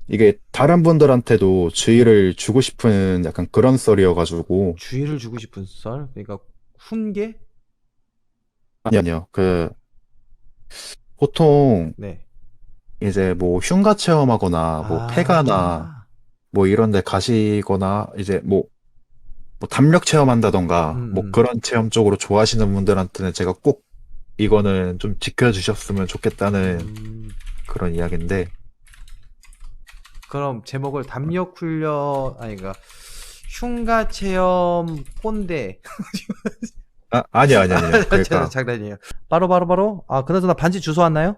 이게 다른 분들한테도 주의를 주고 싶은 약간 그런 썰이어가지고. 주의를 주고 싶은 썰? 그러니까 훈계? 아니, 아니요. 보통 네. 이제 뭐 흉가 체험하거나 뭐 폐가나 아, 뭐 이런 데 가시거나 이제 뭐 담력 체험한다던가 뭐 음. 그런 체험 쪽으로 좋아하시는 분들한테는 제가 꼭 이거는 좀 지켜주셨으면 좋겠다는 음. 그런 이야기인데. 그럼 제목을 담력 훈련, 아니, 그러니까 흉가 체험 꼰대. 아니요, 아니요, 아니요. 제가 그러니까 장난이에요. 바로. 아, 그나저나 반지 주소 왔나요?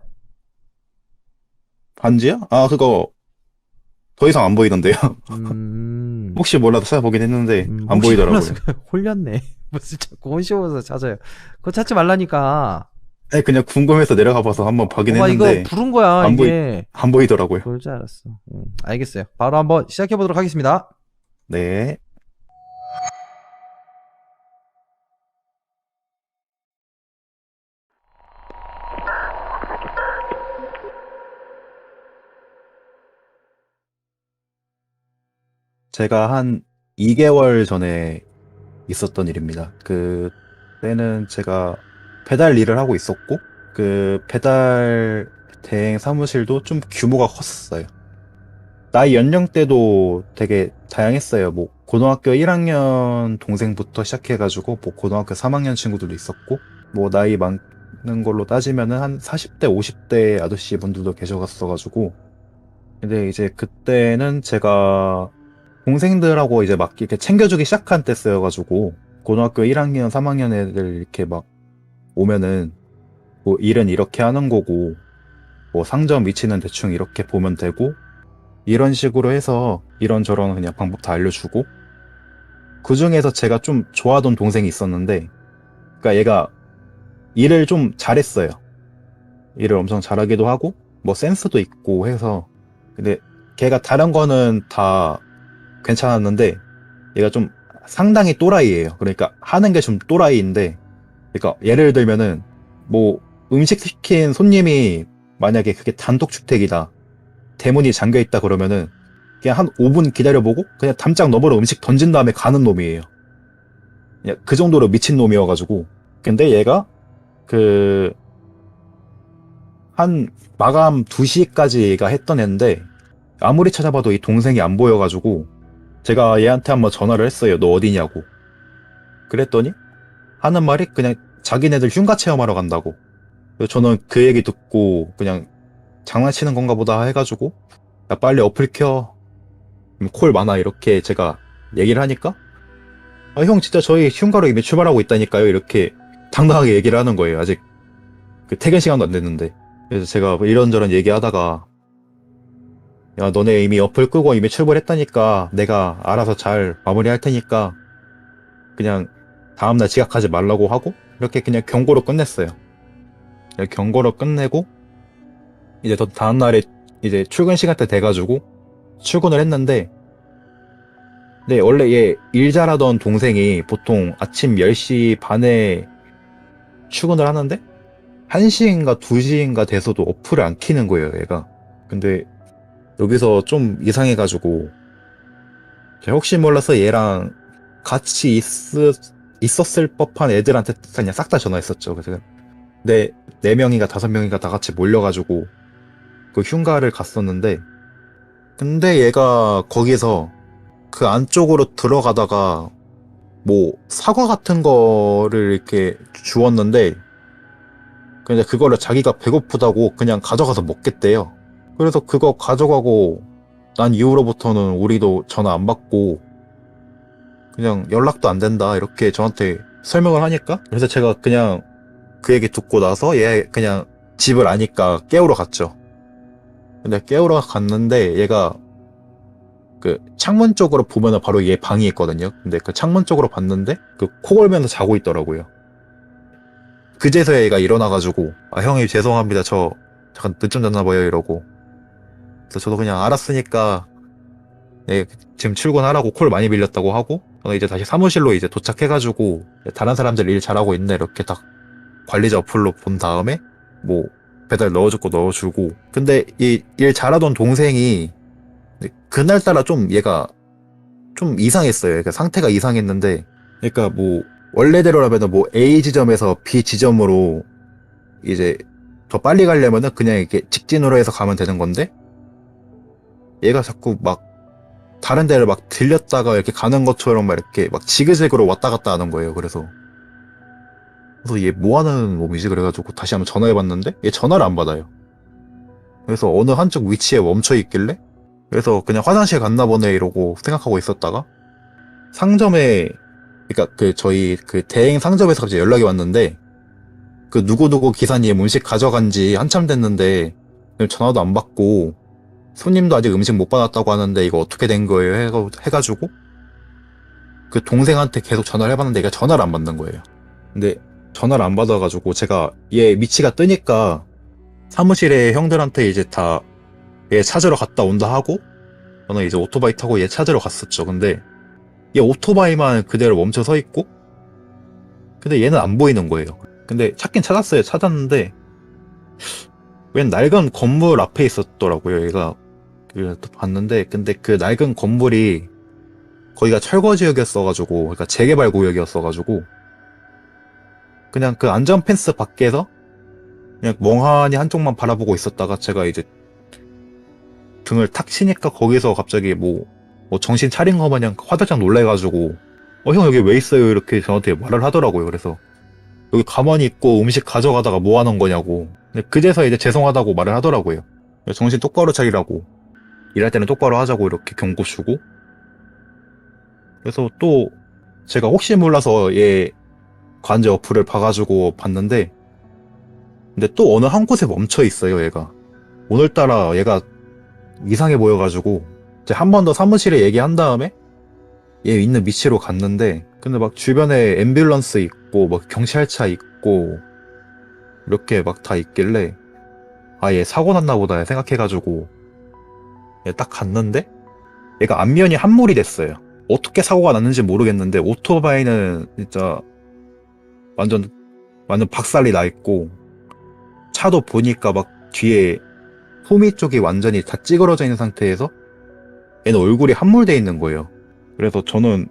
반지요? 아, 그거 더 이상 안 보이던데요. 음, 혹시 몰라도 찾아보긴 했는데 안 혹시 몰라서 보이더라고요. 홀렸네. 무슨 자꾸 혼씌워서 찾아요. 그거 찾지 말라니까. 아니, 그냥 궁금해서 내려가 봐서 한번 보긴 봐, 이거 했는데 부른 거야, 안 보이 이게. 안 보이더라고요. 그럴 줄 알았어. 알겠어요. 바로 한번 시작해 보도록 하겠습니다. 네. 제가 한 2개월 전에 있었던 일입니다. 그때는 제가 배달 일을 하고 있었고, 그 배달 대행 사무실도 좀 규모가 컸었어요. 나이 연령대도 되게 다양했어요. 뭐, 고등학교 1학년 동생부터 시작해가지고, 뭐, 고등학교 3학년 친구들도 있었고, 뭐, 나이 많은 걸로 따지면은 한 40대, 50대 아저씨 분들도 계셔갔어가지고, 근데 이제 그때는 제가 동생들하고 이제 막 이렇게 챙겨주기 시작한 때였어가지고 고등학교 1학년, 3학년 애들 이렇게 막 오면은 뭐 일은 이렇게 하는 거고 뭐 상점 위치는 대충 이렇게 보면 되고 이런 식으로 해서 이런저런 그냥 방법 다 알려주고 그 중에서 제가 좀 좋아하던 동생이 있었는데 그러니까 얘가 일을 좀 잘했어요. 일을 엄청 잘하기도 하고 뭐 센스도 있고 해서 근데 걔가 다른 거는 다 괜찮았는데 얘가 좀 상당히 또라이예요. 그러니까 하는 게 좀 또라이인데, 그러니까 예를 들면은 뭐 음식 시킨 손님이 만약에 그게 단독 주택이다, 대문이 잠겨 있다 그러면은 그냥 한 5분 기다려보고 그냥 담장 너머로 음식 던진 다음에 가는 놈이에요. 그냥 그 정도로 미친 놈이어가지고. 근데 얘가 그 한 마감 2시까지가 했던 애인데 아무리 찾아봐도 이 동생이 안 보여가지고 제가 얘한테 한번 전화를 했어요. 너 어디냐고. 그랬더니 하는 말이 그냥 자기네들 흉가 체험하러 간다고. 그래서 저는 그 얘기 듣고 그냥 장난치는 건가 보다 해가지고 야 빨리 어플 켜. 콜 많아 이렇게 제가 얘기를 하니까 아 형 진짜 저희 흉가로 이미 출발하고 있다니까요 이렇게 당당하게 얘기를 하는 거예요. 아직 그 퇴근 시간도 안 됐는데. 그래서 제가 뭐 이런저런 얘기하다가 야 너네 이미 어플 끄고 이미 출발했다니까 내가 알아서 잘 마무리할 테니까 그냥 다음날 지각하지 말라고 하고 이렇게 그냥 경고로 끝냈어요. 경고로 끝내고 이제 더 다음날에 이제 출근 시간대 돼가지고 출근을 했는데 근데 원래 얘 일 잘하던 동생이 보통 아침 10시 반에 출근을 하는데 1시인가 2시인가 돼서도 어플을 안 키는 거예요 얘가. 근데 여기서 좀 이상해가지고 제가 혹시 몰라서 얘랑 같이 있었을 법한 애들한테 그냥 싹 다 전화했었죠. 그래서 네 명인가 5명인가 다 같이 몰려가지고 그 흉가를 갔었는데 근데 얘가 거기서 그 안쪽으로 들어가다가 뭐 사과 같은 거를 이렇게 주었는데 근데 그거를 자기가 배고프다고 그냥 가져가서 먹겠대요. 그래서 그거 가져가고 난 이후로부터는 우리도 전화 안 받고 그냥 연락도 안 된다 이렇게 저한테 설명을 하니까 그래서 제가 그냥 그 얘기 듣고 나서 얘 그냥 집을 아니까 깨우러 갔죠. 근데 깨우러 갔는데 얘가 그 창문 쪽으로 보면은 바로 얘 방이 있거든요. 근데 그 창문 쪽으로 봤는데 그 코 골면서 자고 있더라고요. 그제서야 얘가 일어나가지고 아 형님 죄송합니다. 저 잠깐 늦잠 잤나 봐요 이러고. 그래서 저도 그냥 알았으니까 예, 지금 출근하라고 콜 많이 빌렸다고 하고 저는 이제 다시 사무실로 이제 도착해가지고 다른 사람들 일 잘하고 있네 이렇게 딱 관리자 어플로 본 다음에 뭐 배달 넣어줄 거 넣어주고 근데 이 일 잘하던 동생이 근데 그날따라 좀 얘가 좀 이상했어요. 그러니까 상태가 이상했는데, 그러니까 뭐 원래대로라면 뭐 A 지점에서 B 지점으로 이제 더 빨리 가려면은 그냥 이렇게 직진으로 해서 가면 되는 건데, 얘가 자꾸 막 다른 데를 막 들렸다가 이렇게 가는 것처럼 막 이렇게 막 지그재그로 왔다 갔다 하는 거예요. 그래서 얘 뭐 하는 놈이지? 그래가지고 다시 한번 전화해봤는데 얘 전화를 안 받아요. 그래서 어느 한쪽 위치에 멈춰 있길래, 그래서 그냥 화장실 갔나 보네 이러고 생각하고 있었다가 상점에, 그러니까 그 저희 그 대행 상점에서 갑자기 연락이 왔는데, 그 누구누구 기사님 음식 가져간 지 한참 됐는데 전화도 안 받고 손님도 아직 음식 못 받았다고 하는데 이거 어떻게 된 거예요? 해가지고 그 동생한테 계속 전화를 해봤는데 얘가 전화를 안 받는 거예요. 근데 전화를 안 받아가지고 제가 얘 위치가 뜨니까 사무실에 형들한테 이제 다 얘 찾으러 갔다 온다 하고 저는 이제 오토바이 타고 얘 찾으러 갔었죠. 근데 얘 오토바이만 그대로 멈춰 서 있고, 근데 얘는 안 보이는 거예요. 근데 찾긴 찾았어요. 찾았는데 웬 낡은 건물 앞에 있었더라고요. 얘가 봤는데, 근데 그 낡은 건물이 거기가 철거 지역이었어가지고, 그러니까 재개발 구역이었어가지고 그냥 그 안전 펜스 밖에서 그냥 멍하니 한쪽만 바라보고 있었다가 제가 이제 등을 탁 치니까 거기서 갑자기 뭐 정신 차린 거 마냥 화들짝 놀래가지고 형 여기 왜 있어요? 이렇게 저한테 말을 하더라고요. 그래서 여기 가만히 있고 음식 가져가다가 뭐 하는 거냐고. 근데 그제서 이제 죄송하다고 말을 하더라고요. 정신 똑바로 차리라고. 일할 때는 똑바로 하자고 이렇게 경고 주고. 그래서 또 제가 혹시 몰라서 얘 관제 어플을 봐가지고 봤는데, 근데 또 어느 한 곳에 멈춰 있어요, 얘가. 오늘따라 얘가 이상해 보여가지고 이제 한 번 더 사무실에 얘기한 다음에 얘 있는 위치로 갔는데, 근데 막 주변에 앰뷸런스 있고 막 경찰차 있고 이렇게 막 다 있길래 아, 얘 사고 났나 보다 생각해가지고 얘 딱 갔는데 얘가 안면이 함몰이 됐어요. 어떻게 사고가 났는지 모르겠는데 오토바이는 진짜 완전 완전 박살이 나 있고, 차도 보니까 막 뒤에 호미 쪽이 완전히 다 찌그러져 있는 상태에서 얘는 얼굴이 함몰돼 있는 거예요. 그래서 저는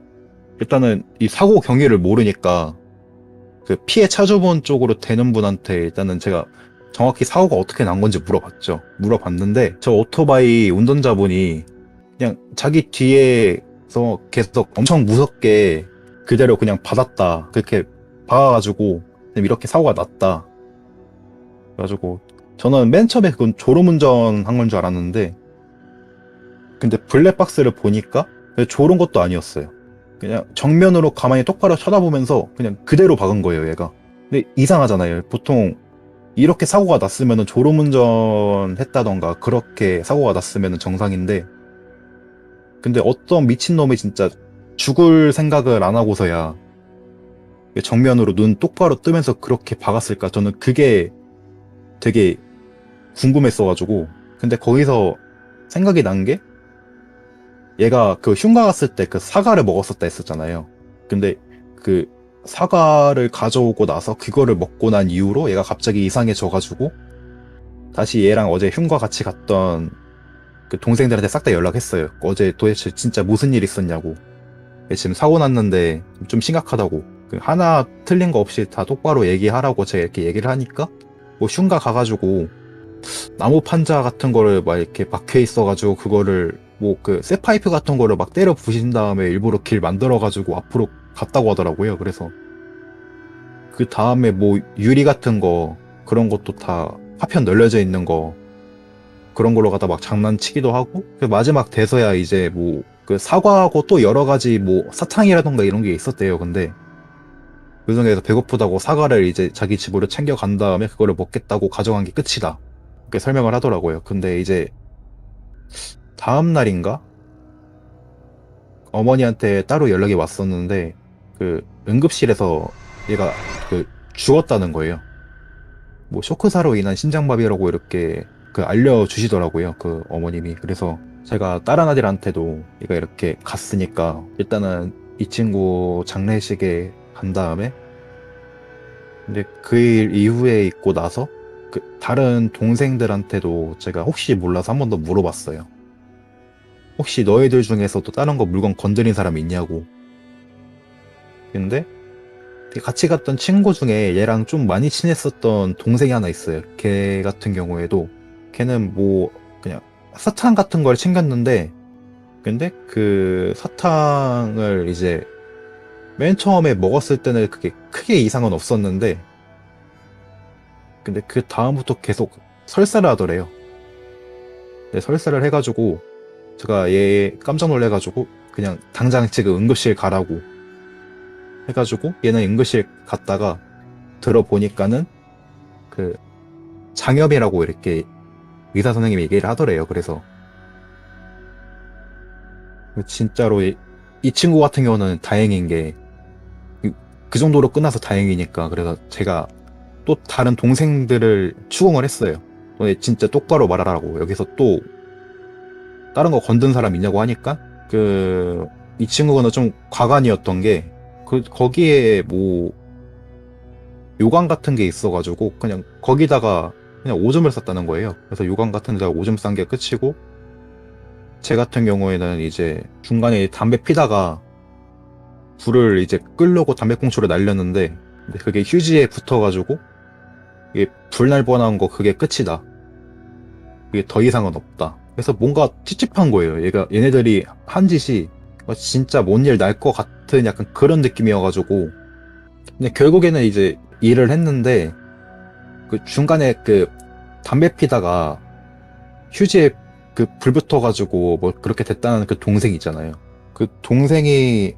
일단은 이 사고 경위를 모르니까 그 피해 차주분 쪽으로 되는 분한테 일단은 제가 정확히 사고가 어떻게 난 건지 물어봤죠. 물어봤는데 저 오토바이 운전자분이 그냥 자기 뒤에서 계속 엄청 무섭게 그대로 그냥 받았다. 그렇게 박아가지고 이렇게 사고가 났다. 그래가지고 저는 맨 처음에 그건 졸음운전 한 건 줄 알았는데, 근데 블랙박스를 보니까 졸은 것도 아니었어요. 그냥 정면으로 가만히 똑바로 쳐다보면서 그냥 그대로 박은 거예요, 얘가. 근데 이상하잖아요. 보통 이렇게 사고가 났으면 졸음운전 했다던가 그렇게 사고가 났으면 정상인데, 근데 어떤 미친놈이 진짜 죽을 생각을 안 하고서야 정면으로 눈 똑바로 뜨면서 그렇게 박았을까? 저는 그게 되게 궁금했어가지고. 근데 거기서 생각이 난 게, 얘가 그 흉가 갔을 때 그 사과를 먹었었다 했었잖아요. 근데 그 사과를 가져오고 나서 그거를 먹고 난 이후로 얘가 갑자기 이상해져가지고 다시 얘랑 어제 흉가 같이 갔던 그 동생들한테 싹 다 연락했어요. 어제 도대체 진짜 무슨 일 있었냐고. 얘 지금 사고 났는데 좀 심각하다고. 그 하나 틀린 거 없이 다 똑바로 얘기하라고 제가 이렇게 얘기를 하니까, 뭐 흉가 가가지고 나무 판자 같은 거를 막 이렇게 박혀 있어가지고 그거를 뭐 그 쇠파이프 같은 거를 막 때려 부신 다음에 일부러 길 만들어가지고 앞으로 갔다고 하더라고요. 그래서 그 다음에 뭐 유리 같은 거 그런 것도 다 파편 널려져 있는 거 그런 걸로 갖다 막 장난치기도 하고, 그 마지막 돼서야 이제 뭐 그 사과하고 또 여러 가지 뭐 사탕이라던가 이런 게 있었대요. 근데 그 중에서 배고프다고 사과를 이제 자기 집으로 챙겨간 다음에 그거를 먹겠다고 가져간 게 끝이다. 그렇게 설명을 하더라고요. 근데 이제 다음 날인가? 어머니한테 따로 연락이 왔었는데 그 응급실에서 얘가 그 죽었다는 거예요. 뭐 쇼크사로 인한 심장마비라고 이렇게 그 알려주시더라고요. 그 어머님이. 그래서 제가 다른 아들한테도 얘가 이렇게 갔으니까 일단은 이 친구 장례식에 간 다음에, 근데 그 일 이후에 있고 나서 그 다른 동생들한테도 제가 혹시 몰라서 한 번 더 물어봤어요. 혹시 너희들 중에서도 다른 거 물건 건드린 사람 있냐고. 근데 같이 갔던 친구 중에 얘랑 좀 많이 친했었던 동생이 하나 있어요. 걔 같은 경우에도 걔는 뭐 그냥 사탕 같은 걸 챙겼는데, 근데 그 사탕을 이제 맨 처음에 먹었을 때는 그게 크게 이상은 없었는데, 근데 그 다음부터 계속 설사를 하더래요. 네, 설사를 해가지고 제가 얘 깜짝 놀래가지고 그냥 당장 지금 응급실 가라고 해가지고 얘는 응급실 갔다가 들어보니까는 그 장염이라고 이렇게 의사 선생님이 얘기를 하더래요. 그래서 진짜로 이 친구 같은 경우는 다행인 게 그 정도로 끝나서 다행이니까. 그래서 제가 또 다른 동생들을 추궁을 했어요. 너네 진짜 똑바로 말하라고. 여기서 또 다른 거 건든 사람 있냐고 하니까 이 친구는 좀 과간이었던 게 거기에 뭐 요강 같은 게 있어가지고 그냥 거기다가 그냥 오줌을 쌌다는 거예요. 그래서 요강 같은 데다가 오줌 싼 게 끝이고, 제 같은 경우에는 이제 중간에 담배 피다가 불을 이제 끌려고 담배꽁초를 날렸는데, 근데 그게 휴지에 붙어가지고 이게 불날 뻔한 거 그게 끝이다. 그게 더 이상은 없다. 그래서 뭔가 찝찝한 거예요. 얘네들이 한 짓이 진짜 뭔 일 날 것 같은 약간 그런 느낌이어가지고. 근데 결국에는 이제 일을 했는데, 그 중간에 그 담배 피다가 휴지에 그 불 붙어가지고 뭐 그렇게 됐다는 그 동생 있잖아요. 그 동생이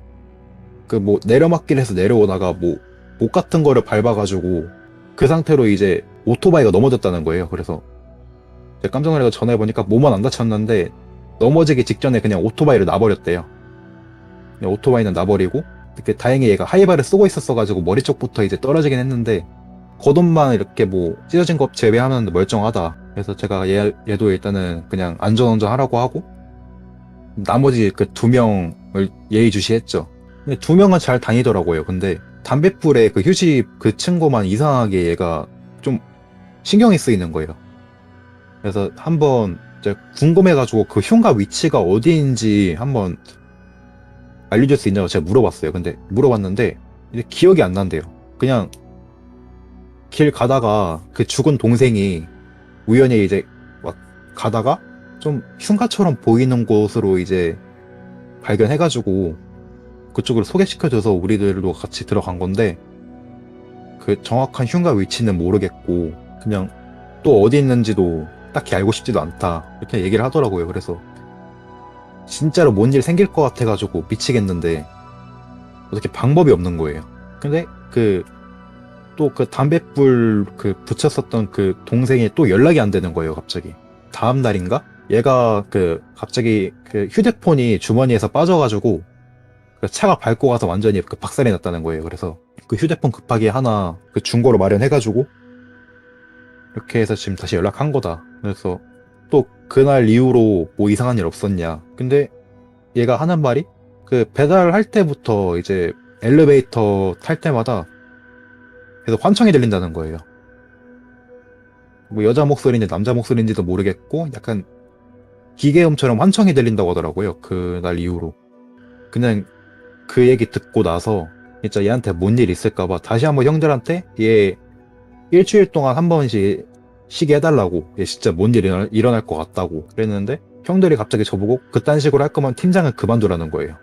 그 뭐 내려막길에서 내려오다가 뭐 목 같은 거를 밟아가지고 그 상태로 이제 오토바이가 넘어졌다는 거예요. 그래서 제가 깜짝 놀라서 전화해보니까 몸은 안 다쳤는데 넘어지기 직전에 그냥 오토바이를 놔버렸대요. 그냥 오토바이는 놔버리고, 다행히 얘가 하이바를 쓰고 있었어가지고 머리 쪽부터 이제 떨어지긴 했는데 겉옷만 이렇게 뭐 찢어진 거 제외하면 멀쩡하다. 그래서 제가 얘도 일단은 그냥 안전운전 하라고 하고, 나머지 그 2명을 예의주시했죠. 근데 2명은 잘 다니더라고요. 근데 담뱃불에 그 휴지 그 친구만 이상하게 얘가 좀 신경이 쓰이는 거예요. 그래서 한번 이제 궁금해가지고 그 흉가 위치가 어디인지 한번 알려줄 수 있냐고 제가 물어봤어요. 근데 물어봤는데 이제 기억이 안 난대요. 그냥 길 가다가 그 죽은 동생이 우연히 이제 막 가다가 좀 흉가처럼 보이는 곳으로 이제 발견해가지고 그쪽으로 소개시켜줘서 우리들도 같이 들어간 건데, 그 정확한 흉가 위치는 모르겠고 그냥 또 어디 있는지도 딱히 알고 싶지도 않다 이렇게 얘기를 하더라고요. 그래서 진짜로 뭔 일 생길 것 같아가지고 미치겠는데 어떻게 방법이 없는 거예요. 근데 또 그 담뱃불 그 붙였었던 그 동생이 또 연락이 안 되는 거예요. 갑자기 다음 날인가 얘가 갑자기 그 휴대폰이 주머니에서 빠져가지고 그 차가 밟고 가서 완전히 그 박살이 났다는 거예요. 그래서 그 휴대폰 급하게 하나 그 중고로 마련해가지고 이렇게 해서 지금 다시 연락한 거다. 그래서 또 그날 이후로 뭐 이상한 일 없었냐. 근데 얘가 하는 말이 그 배달할 때부터 이제 엘리베이터 탈 때마다 계속 환청이 들린다는 거예요. 뭐 여자 목소리인지 남자 목소리인지도 모르겠고 약간 기계음처럼 환청이 들린다고 하더라고요. 그날 이후로. 그냥 그 얘기 듣고 나서 진짜 얘한테 뭔 일 있을까봐 다시 한번 형들한테 얘 일주일 동안 한 번씩 쉬게 해달라고, 얘 진짜 뭔 일 일어날 것 같다고 그랬는데, 형들이 갑자기 저보고 그딴 식으로 할 거면 팀장을 그만두라는 거예요.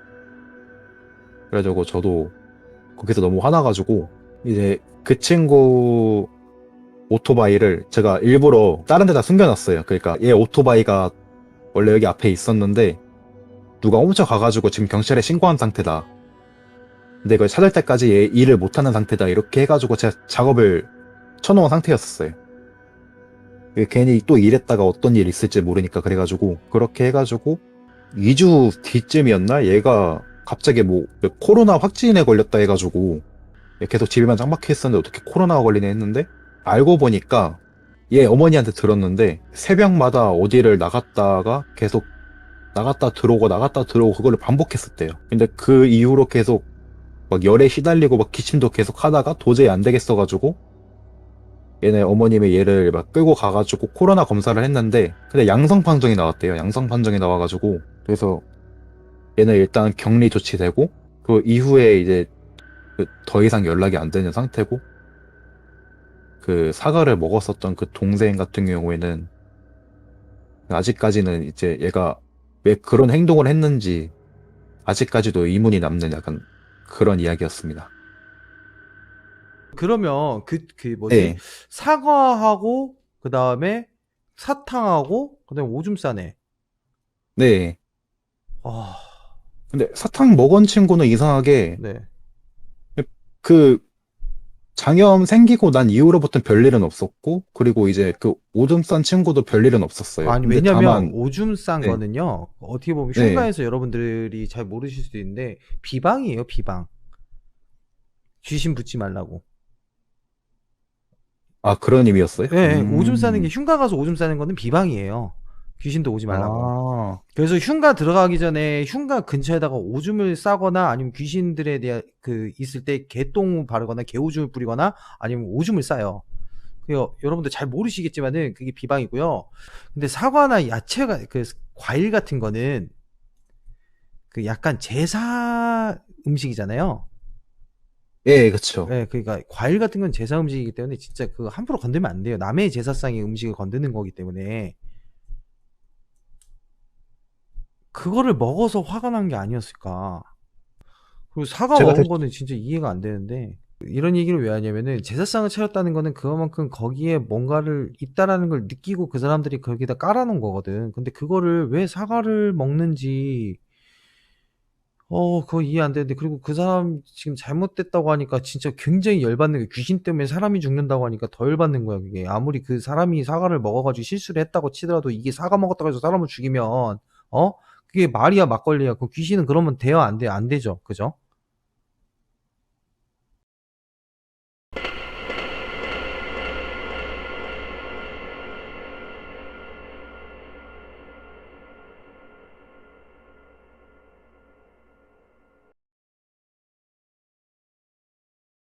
그래가지고 저도 거기서 너무 화나가지고 이제 그 친구 오토바이를 제가 일부러 다른 데다 숨겨놨어요. 그러니까 얘 오토바이가 원래 여기 앞에 있었는데 누가 훔쳐가가지고 지금 경찰에 신고한 상태다. 근데 이걸 찾을 때까지 얘 일을 못하는 상태다. 이렇게 해가지고 제가 작업을 쳐놓은 상태였어요. 괜히 또 일했다가 어떤 일 있을지 모르니까. 그래가지고 그렇게 해가지고 2주 뒤쯤이었나? 얘가 갑자기 뭐 코로나 확진에 걸렸다 해가지고 계속 집에만 짱박혀 있었는데 어떻게 코로나가 걸리네 했는데, 알고 보니까 얘 어머니한테 들었는데 새벽마다 어디를 나갔다가 계속 나갔다 들어오고 나갔다 들어오고 그거를 반복했었대요. 근데 그 이후로 계속 막 열에 시달리고 막 기침도 계속 하다가 도저히 안 되겠어가지고 얘네 어머님의 얘를 막 끌고 가가지고 코로나 검사를 했는데 근데 양성 판정이 나왔대요. 양성 판정이 나와가지고 그래서 얘는 일단 격리 조치되고 그 이후에 이제 그더 이상 연락이 안 되는 상태고 그 사과를 먹었었던 그 동생 같은 경우에는 아직까지는 이제 얘가 왜 그런 행동을 했는지 아직까지도 의문이 남는 약간 그런 이야기였습니다. 그러면 그 뭐지? 네, 사과하고 그 다음에 사탕하고 그 다음에 오줌 싸네. 네. 아, 근데 사탕 먹은 친구는 이상하게 네. 그 장염 생기고 난 이후로부터는 별일은 없었고 그리고 이제 그 오줌 싼 친구도 별일은 없었어요. 아니, 근데 왜냐면 다만 오줌 싼 네, 거는요, 어떻게 보면 네. 흉가에서 여러분들이 잘 모르실 수도 있는데, 비방이에요, 비방. 귀신 붙지 말라고. 아, 그런 의미였어요? 예, 예, 오줌 싸는 게, 흉가 가서 오줌 싸는 거는 비방이에요. 귀신도 오지 말라고. 아, 그래서 흉가 들어가기 전에 흉가 근처에다가 오줌을 싸거나 아니면 귀신들에 대한 있을 때 개똥 바르거나 개오줌을 뿌리거나 아니면 오줌을 싸요. 여러분들 잘 모르시겠지만은 그게 비방이고요. 근데 사과나 야채가 과일 같은 거는 그 약간 제사 음식이잖아요. 예, 그쵸. 예, 그러니까 과일 같은 건 제사 음식이기 때문에 진짜 함부로 건들면 안 돼요. 남의 제사상의 음식을 건드는 거기 때문에 그거를 먹어서 화가 난 게 아니었을까. 그리고 사과 제가 먹은 거는 진짜 이해가 안 되는데 이런 얘기를 왜 하냐면은 제사상을 차렸다는 거는 그만큼 거기에 뭔가를 있다라는 걸 느끼고 그 사람들이 거기다 깔아놓은 거거든. 근데 그거를 왜 사과를 먹는지 그거 이해 안 되는데 그리고 그 사람 지금 잘못됐다고 하니까 진짜 굉장히 열받는 게 귀신 때문에 사람이 죽는다고 하니까 더 열받는 거야 그게. 아무리 그 사람이 사과를 먹어가지고 실수를 했다고 치더라도 이게 사과 먹었다고 해서 사람을 죽이면 그게 말이야 막걸리야. 그 귀신은 그러면 돼요 안 돼요? 안 되죠 그죠?